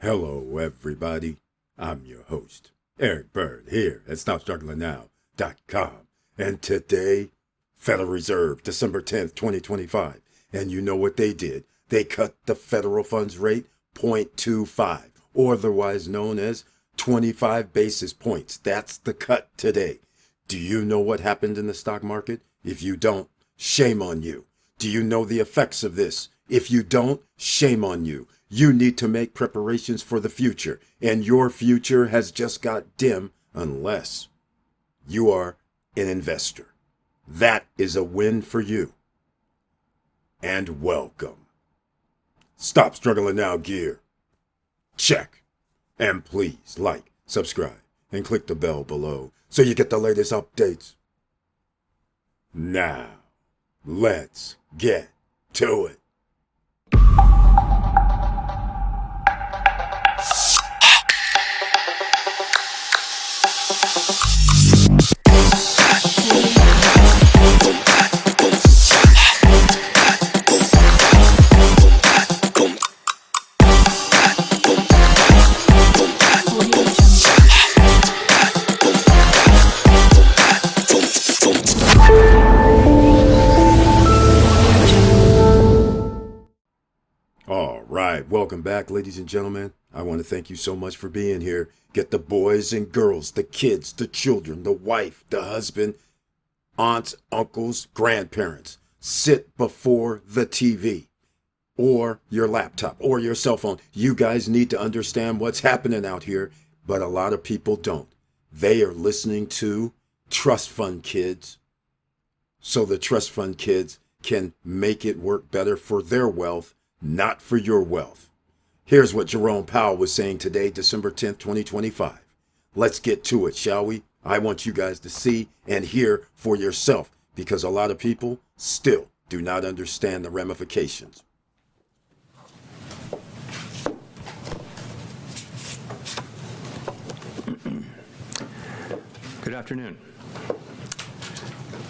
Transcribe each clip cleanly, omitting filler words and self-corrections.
Hello, everybody. I'm your host, Eric Bird, here at StopStrugglingNow.com. And today, Federal Reserve, December 10th, 2025. And you know what they did? They cut the federal funds rate 0.25, or otherwise known as 25 basis points. That's the cut today. Do you know what happened in the stock market? If you don't, shame on you. Do you know the effects of this? If you don't, shame on you. You need to make preparations for the future, and your future has just got dim unless you are an investor. That is a win for you. And welcome. Stop Struggling Now gear. Check. And please like, subscribe, and click the bell below so you get the latest updates. Now, let's get to it. All right, welcome back, ladies and gentlemen. I want to thank you so much for being here. Get the boys and girls, the kids, the children, the wife, the husband, aunts, uncles, grandparents. Sit before the TV or your laptop or your cell phone. You guys need to understand what's happening out here, but a lot of people don't. They are listening to trust fund kids, so the trust fund kids can make it work better for their wealth, not for your wealth. Here's what Jerome Powell was saying today, December 10th, 2025. Let's get to it, shall we? I want you guys to see and hear for yourself, because a lot of people still do not understand the ramifications. Good afternoon.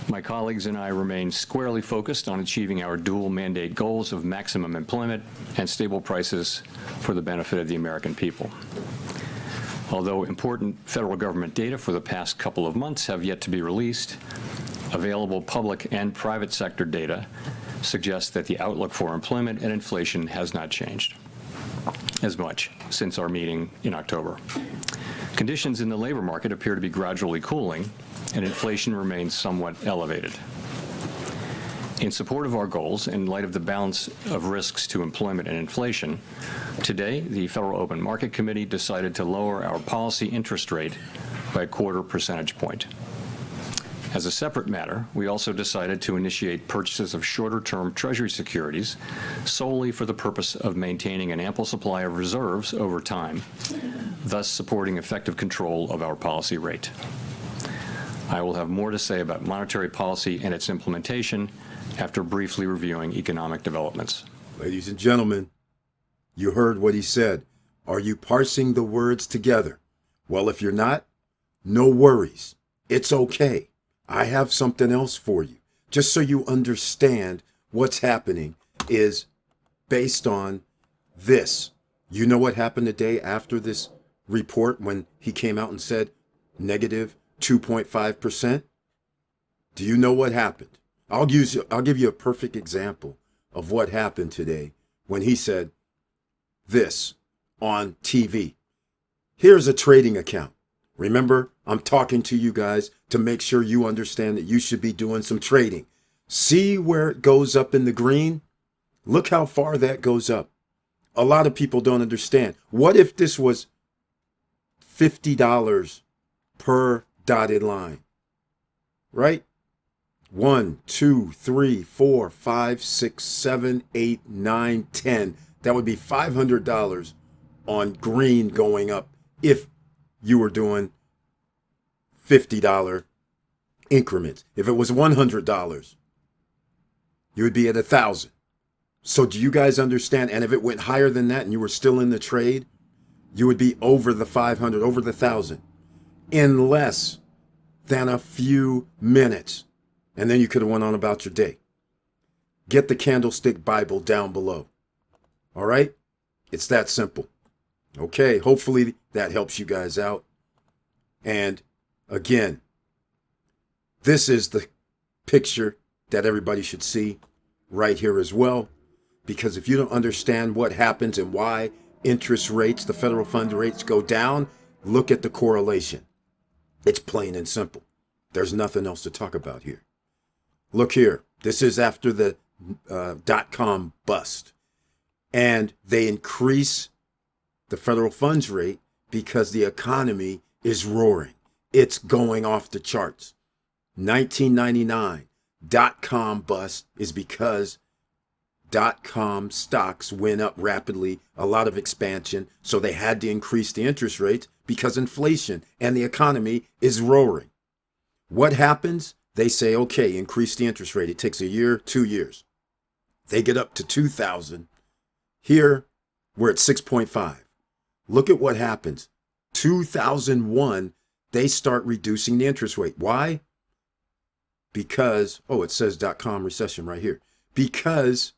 My colleagues and I remain squarely focused on achieving our dual mandate goals of maximum employment and stable prices for the benefit of the American people. Although important federal government data for the past couple of months have yet to be released, available public and private sector data suggests that the outlook for employment and inflation has not changed as much since our meeting in October. Conditions in the labor market appear to be gradually cooling, and inflation remains somewhat elevated. In support of our goals, in light of the balance of risks to employment and inflation, today the Federal Open Market Committee decided to lower our policy interest rate by a 1/4 percentage point. As a separate matter, we also decided to initiate purchases of shorter-term Treasury securities solely for the purpose of maintaining an ample supply of reserves over time, thus supporting effective control of our policy rate. I will have more to say about monetary policy and its implementation after briefly reviewing economic developments. Ladies and gentlemen, you heard what he said. Are you parsing the words together? Well, if you're not, no worries. It's okay. I have something else for you. Just so you understand what's happening is based on this. You know what happened the day after this report when he came out and said negative 2.5%? Do you know what happened? I'll give you a perfect example of what happened today when he said this on TV. Here's a trading account. Remember, I'm talking to you guys to make sure you understand that you should be doing some trading. See where it goes up in the green? Look how far that goes up. A lot of people don't understand. What if this was $50 per dotted line, right? 1, 2, 3, 4, 5, 6, 7, 8, 9, 10. That would be $500 on green going up if you were doing $50 increments. If it was $100, you would be at 1,000. So do you guys understand? And if it went higher than that and you were still in the trade, you would be over the 500, over the 1,000 in less than a few minutes. And then you could have went on about your day. Get the Candlestick Bible down below. All right? It's that simple. Okay, hopefully that helps you guys out. And again, this is the picture that everybody should see right here as well. Because if you don't understand what happens and why interest rates, the federal fund rates go down, look at the correlation. It's plain and simple. There's nothing else to talk about here. Look here. This is after the .com bust. And they increase the federal funds rate because the economy is roaring. It's going off the charts. 1999, .com bust is because .com stocks went up rapidly, a lot of expansion, so they had to increase the interest rates because inflation and the economy is roaring. What happens? They say, okay, increase the interest rate. It takes a year, 2 years. They get up to 2000. Here, we're at 6.5. Look at what happens. 2001, they start reducing the interest rate. Why? Because, oh, it says .com recession right here. Because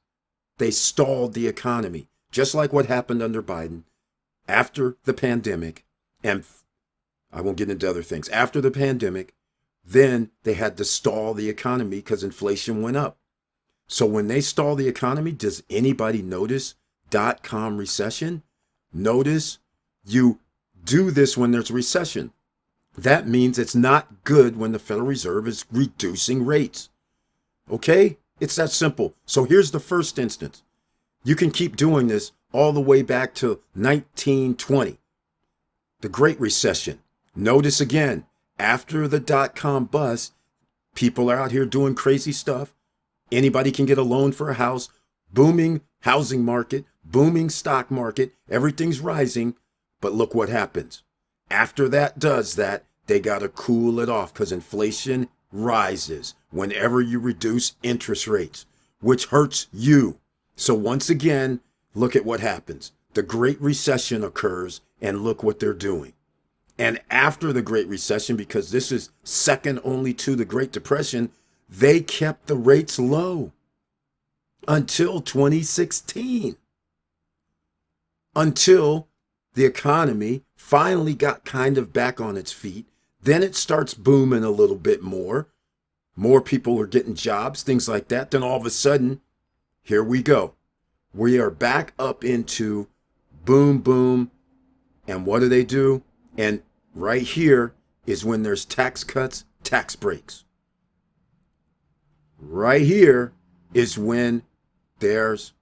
they stalled the economy, just like what happened under Biden after the pandemic. And I won't get into other things. After the pandemic, then they had to stall the economy because inflation went up. So when they stall the economy, does anybody notice .com recession? Notice you do this when there's a recession. That means it's not good when the Federal Reserve is reducing rates. Okay? It's that simple. So here's the first instance. You can keep doing this all the way back to 1920, the Great Recession. Notice again, after the .com bust, people are out here doing crazy stuff. Anybody can get a loan for a house, booming housing market, booming stock market, everything's rising. But look what happens. After that does that, they got to cool it off because inflation rises whenever you reduce interest rates, which hurts you. So once again, look at what happens. The Great Recession occurs, and look what they're doing. And after the Great Recession, because this is second only to the Great Depression, they kept the rates low until 2016. Until the economy finally got kind of back on its feet. Then it starts booming a little bit more. More people are getting jobs, things like that. Then all of a sudden, here we go. We are back up into boom, boom. And what do? And right here is when there's tax cuts, tax breaks. Right here is when there's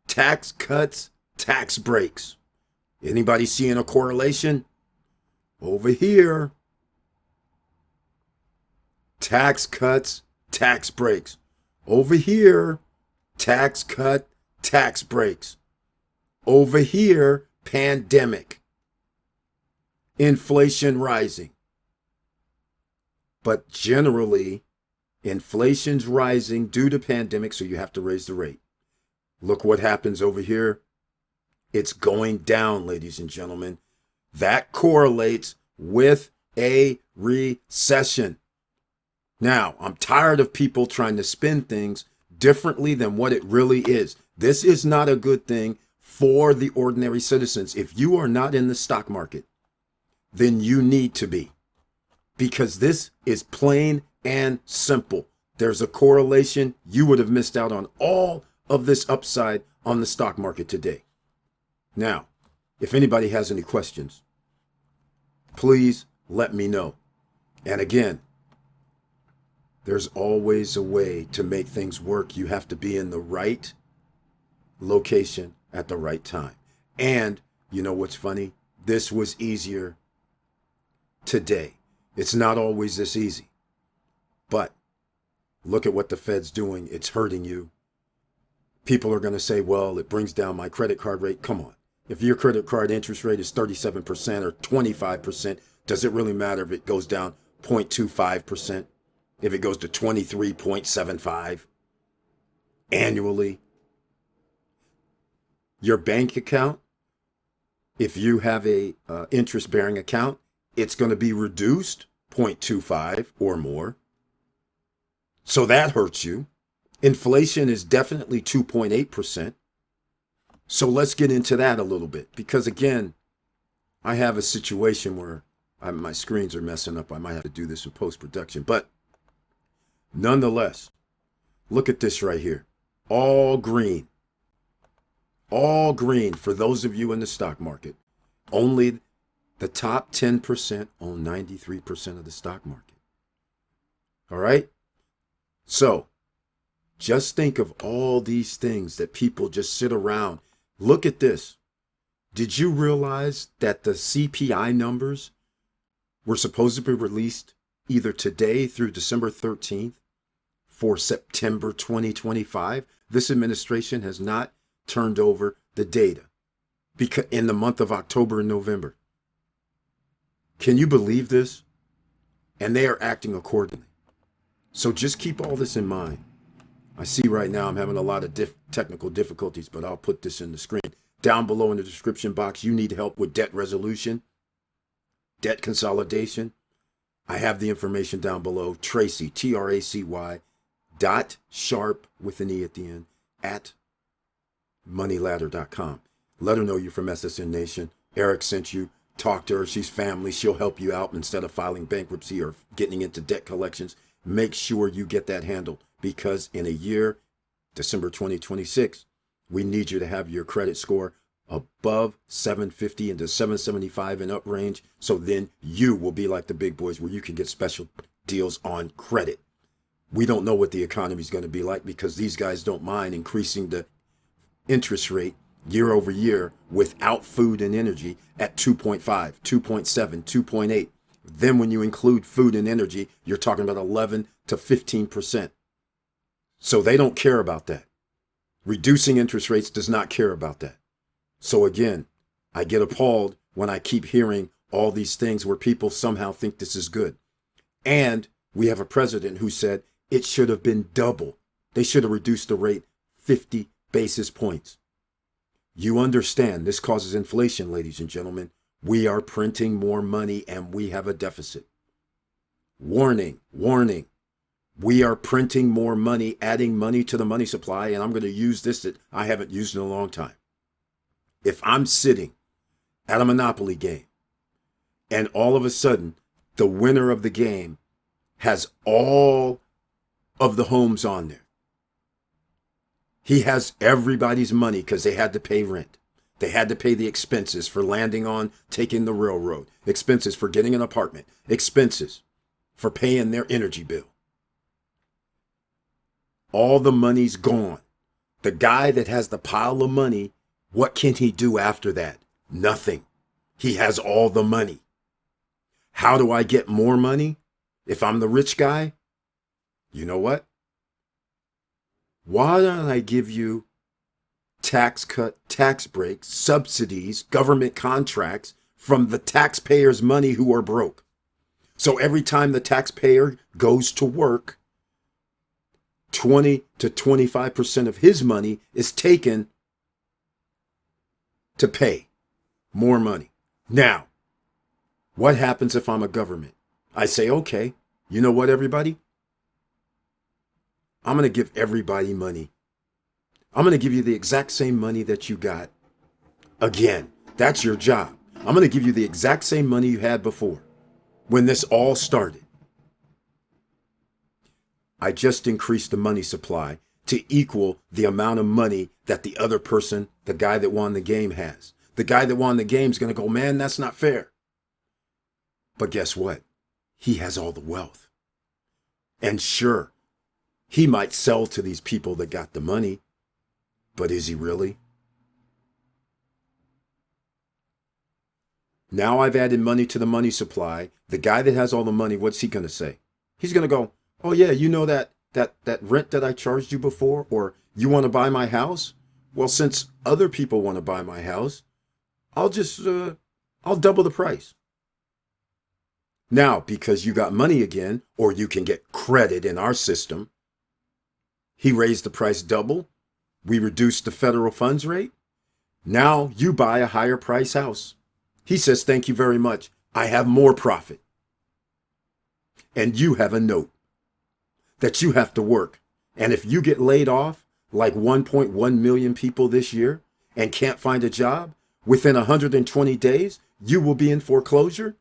tax cuts, tax breaks. Anybody seeing a correlation? Over here, tax cuts, tax breaks. Over here, tax cut, tax breaks. Over here, pandemic. Inflation rising. But generally, inflation's rising due to pandemic, so you have to raise the rate. Look what happens over here. It's going down, ladies and gentlemen. That correlates with a recession. Now, I'm tired of people trying to spin things differently than what it really is. This is not a good thing for the ordinary citizens. If you are not in the stock market, then you need to be. Because this is plain and simple. There's a correlation. You would have missed out on all of this upside on the stock market today. Now, if anybody has any questions, please let me know. And again, there's always a way to make things work. You have to be in the right location at the right time. And you know what's funny? This was easier today. It's not always this easy. But look at what the Fed's doing. It's hurting you. People are going to say, well, it brings down my credit card rate. Come on. If your credit card interest rate is 37% or 25%, does it really matter if it goes down 0.25%? If it goes to 23.75 annually? Your bank account, if you have a interest-bearing account, it's going to be reduced 0.25 or more. So that hurts you. Inflation is definitely 2.8%. So let's get into that a little bit, because again, I have a situation where my screens are messing up. I might have to do this in post-production, but nonetheless, look at this right here. All green. All green for those of you in the stock market. Only the top 10% own 93% of the stock market. All right? So just think of all these things that people just sit around. Look at this. Did you realize that the CPI numbers were supposed to be released either today through December 13th for September 2025? This administration has not turned over the data because in the month of October and November. Can you believe this? And they are acting accordingly. So just keep all this in mind. I see right now I'm having a lot of technical difficulties, but I'll put this in the screen. Down below in the description box, you need help with debt resolution, debt consolidation. I have the information down below. Tracy, Tracy, .sharpe with an E at the end, at moneyladder.com. Let her know you're from SSN Nation. Eric sent you. Talk to her. She's family. She'll help you out instead of filing bankruptcy or getting into debt collections. Make sure you get that handled, because in a year, December 2026, we need you to have your credit score above 750 into 775 and up range. So then you will be like the big boys where you can get special deals on credit. We don't know what the economy is going to be like, because these guys don't mind increasing the interest rate year over year without food and energy at 2.5, 2.7, 2.8. Then when you include food and energy, you're talking about 11 to 15%. So they don't care about that. Reducing interest rates does not care about that. So again, I get appalled when I keep hearing all these things where people somehow think this is good. And we have a president who said it should have been double. They should have reduced the rate 50 basis points. You understand this causes inflation, ladies and gentlemen. We are printing more money and we have a deficit. Warning, warning. We are printing more money, adding money to the money supply, and I'm going to use this that I haven't used in a long time. If I'm sitting at a Monopoly game and all of a sudden the winner of the game has all of the homes on there, he has everybody's money because they had to pay rent. They had to pay the expenses for landing on taking the railroad, expenses for getting an apartment, expenses for paying their energy bill. All the money's gone. The guy that has the pile of money, what can he do after that? Nothing. He has all the money. How do I get more money if I'm the rich guy? You know what? Why don't I give you tax cut, tax breaks, subsidies, government contracts from the taxpayers' money who are broke? So every time the taxpayer goes to work, 20 to 25% of his money is taken to pay more money. Now, what happens if I'm a government? I say, okay, you know what, everybody? I'm going to give everybody money. I'm going to give you the exact same money that you got. Again, that's your job. I'm going to give you the exact same money you had before when this all started. I just increased the money supply to equal the amount of money that the other person, the guy that won the game, has. The guy that won the game is going to go, man, that's not fair. But guess what? He has all the wealth. And sure, he might sell to these people that got the money, but is he really? Now I've added money to the money supply. The guy that has all the money, what's he going to say? He's going to go, oh yeah, you know that rent that I charged you before? Or you want to buy my house? Well, since other people want to buy my house, I'll double the price. Now, because you got money again, or you can get credit in our system, he raised the price double. We reduced the federal funds rate. Now you buy a higher price house. He says, thank you very much. I have more profit. And you have a note that you have to work. And if you get laid off, like 1.1 million people this year, and can't find a job, within 120 days, you will be in foreclosure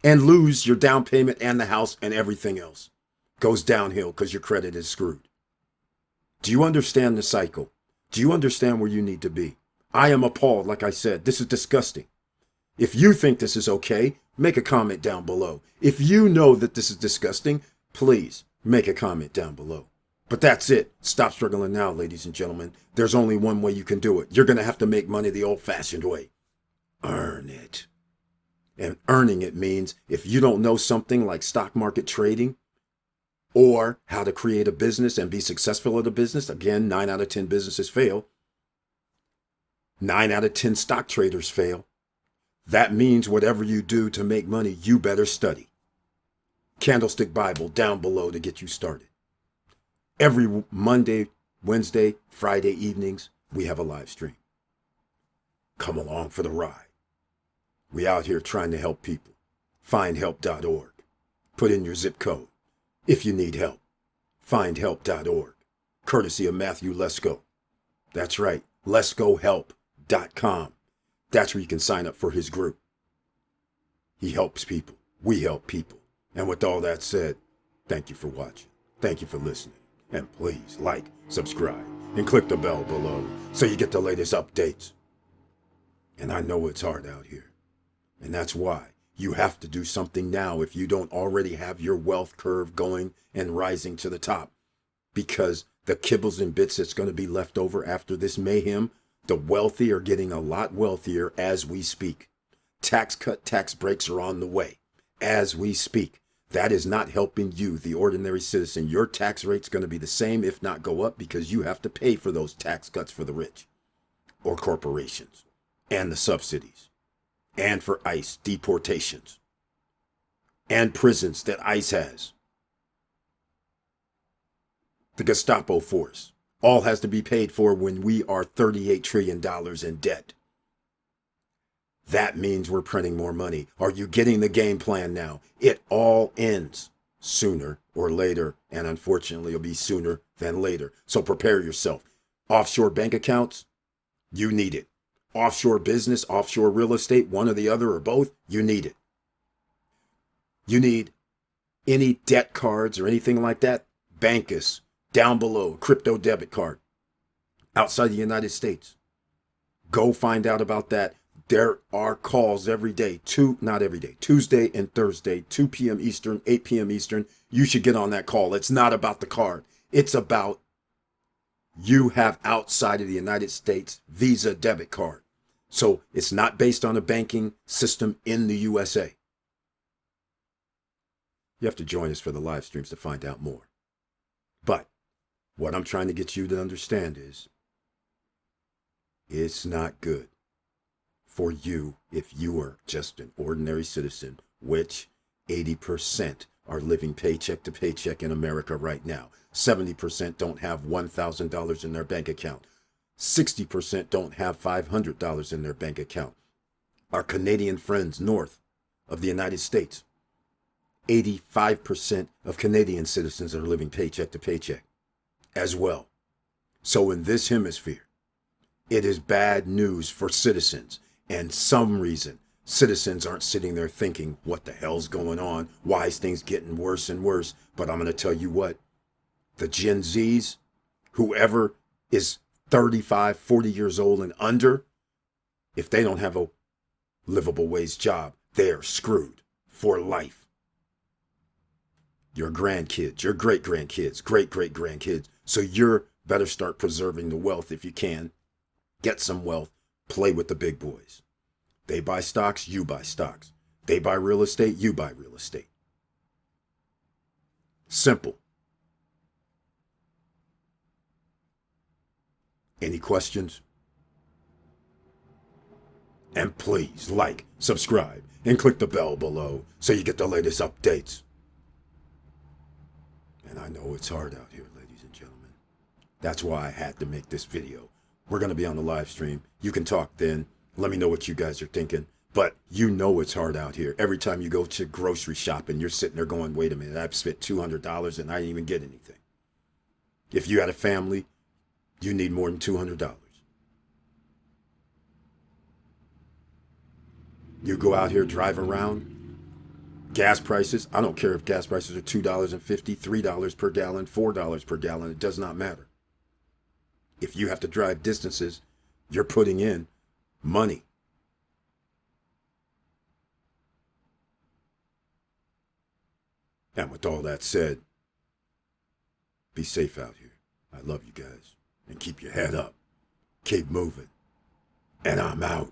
and lose your down payment and the house, and everything else goes downhill because your credit is screwed. Do you understand the cycle? Do you understand where you need to be? I am appalled. Like I said, this is disgusting. If you think this is okay, make a comment down below. If you know that this is disgusting, please make a comment down below. But that's it. Stop struggling now, ladies and gentlemen. There's only one way you can do it. You're going to have to make money the old-fashioned way. Earn it. And earning it means if you don't know something like stock market trading or how to create a business and be successful at a business, again, 9 out of 10 businesses fail. 9 out of 10 stock traders fail. That means whatever you do to make money, you better study. Candlestick Bible down below to get you started. Every Monday, Wednesday, Friday evenings, we have a live stream. Come along for the ride. We out here trying to help people. Findhelp.org. Put in your zip code if you need help. Findhelp.org. Courtesy of Matthew Lesko. That's right, LesGoHelp.com. That's where you can sign up for his group. He helps people. We help people. And with all that said, thank you for watching. Thank you for listening. And please like, subscribe, and click the bell below so you get the latest updates. And I know it's hard out here. And that's why you have to do something now if you don't already have your wealth curve going and rising to the top. Because the kibbles and bits that's going to be left over after this mayhem, the wealthy are getting a lot wealthier as we speak. Tax cut, tax breaks are on the way as we speak. That is not helping you, the ordinary citizen. Your tax rate's going to be the same, if not go up, because you have to pay for those tax cuts for the rich or corporations and the subsidies and for ICE deportations and prisons that ICE has. The Gestapo force all has to be paid for when we are $38 trillion in debt. That means we're printing more money. Are you getting the game plan now? It all ends sooner or later, and unfortunately it'll be sooner than later. So prepare yourself. Offshore bank accounts, you need it. Offshore business, offshore real estate, one or the other or both, you need it. You need any debt cards or anything like that, Bancus, down below, crypto debit card, outside the United States. Go find out about that. There are calls every day, not every day, Tuesday and Thursday, 2 p.m. Eastern, 8 p.m. Eastern. You should get on that call. It's not about the card. It's about you have outside of the United States Visa debit card. So it's not based on a banking system in the USA. You have to join us for the live streams to find out more. But what I'm trying to get you to understand is it's not good for you if you are just an ordinary citizen, which 80% are living paycheck to paycheck in America right now. 70% don't have $1,000 in their bank account. 60% don't have $500 in their bank account. Our Canadian friends north of the United States, 85% of Canadian citizens are living paycheck to paycheck as well. So in this hemisphere, it is bad news for citizens. And some reason, citizens aren't sitting there thinking, what the hell's going on? Why is things getting worse and worse? But I'm going to tell you what, the Gen Zs, whoever is 35, 40 years old and under, if they don't have a livable wage job, they are screwed for life. Your grandkids, your great-grandkids, great-great-grandkids. So you're better start preserving the wealth if you can. Get some wealth. Play with the big boys. They buy stocks, you buy stocks. They buy real estate, you buy real estate. Simple. Any questions? And please like, subscribe, and click the bell below so you get the latest updates. And I know it's hard out here, ladies and gentlemen. That's why I had to make this video. We're going to be on the live stream. You can talk then. Let me know what you guys are thinking. But you know it's hard out here. Every time you go to grocery shopping, you're sitting there going, wait a minute, I've spent $200 and I didn't even get anything. If you had a family, you need more than $200. You go out here, drive around, gas prices, I don't care if gas prices are $2.50, $3 per gallon, $4 per gallon, it does not matter. If you have to drive distances, you're putting in money. And with all that said, be safe out here. I love you guys. And keep your head up. Keep moving. And I'm out.